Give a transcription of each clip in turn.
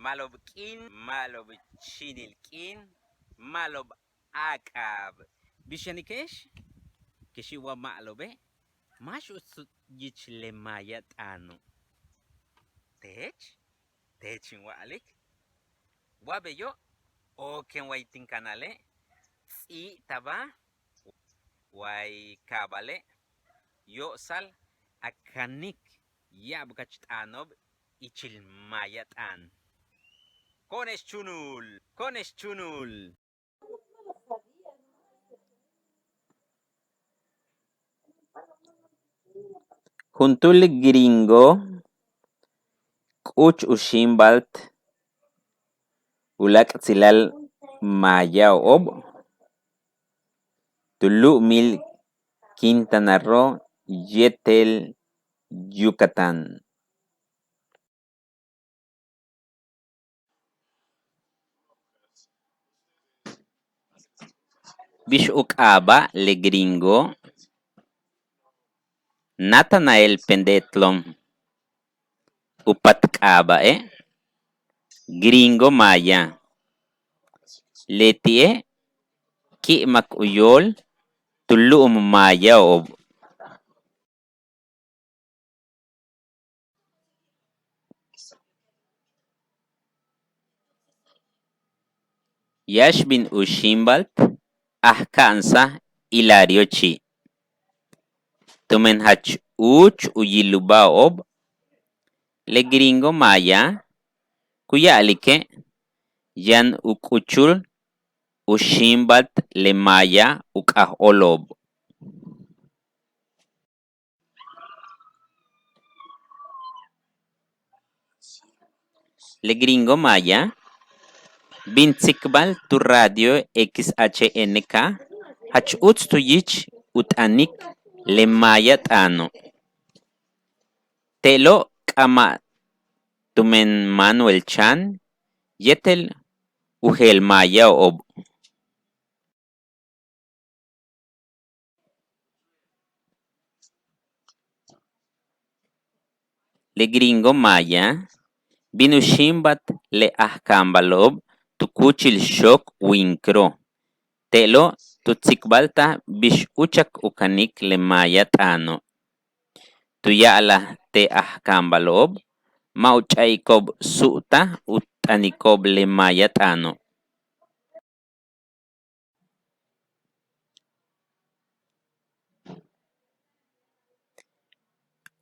malob kin, malob chinil kin, malob akab. Bishanikesh, keshiwa malobe, mashu yich le mayat anu. Techin walik. Wabe yo, o ken waitin kanale, y taba, wai kabale, yo sal, akanik, yabgach anob, ichil mayat an. Konesh chunul. Juntul gringo, kuch ushimbalt, ulak zilal maya ob, tulu mil Quintana Roo, yetel Yucatán. Bish ukaba le gringo, Natanael Pendetlom, upatkaba gringo maya. Letie ki makuyol tulu maya ob. Yashbin ushimbalt ahkansa Hilario chi. Tumen hach uch uyiluba ob. Le gringo maya kuya alike yan ukuchul ushimbalt le maya ukah olob. Le gringo maya Bintzikbal tu radio XHNK hach uts tu yich utanik le maya tano. Telo kama tumen Manuel Chan yetel uhel maya ob. Le gringo maya binushimbat le ahkambalob tukuchil shok winkro. Telo tutsikbalta bish uchak ukanik le maya tano. Tuyala te ahkambalob mauchaikob suta utanikob le maya tano.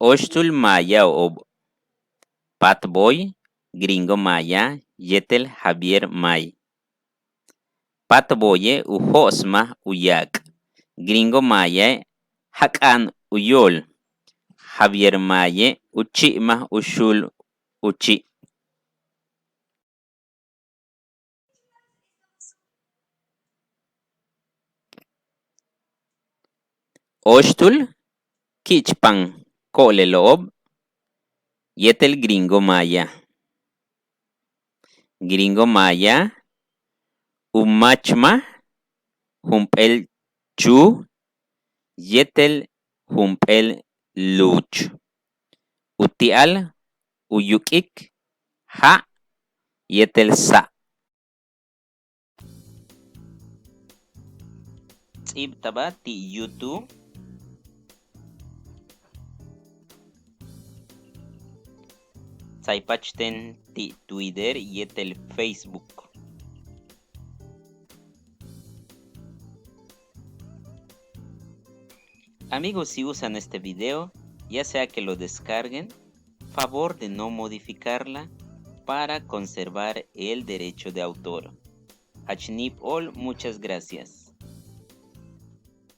Oshtul maya ob. Patboy, gringo maya, yetel Javier May. Patboye uhosma uyak. Gringo maya hakan uyol. Javier Maye uchima ushul uchi. Oshtul kichpan kolelob yetel gringo maya. Gringo maya umachma humpel chu yetel humpel luch. Utial uyukik ha yetel sa. Tsib taba ti YouTube. Tsaipachten ti Twitter yetel Facebook. Amigos, si usan este video, ya sea que lo descarguen, favor de no modificarla para conservar el derecho de autor. Hachnip all, muchas gracias.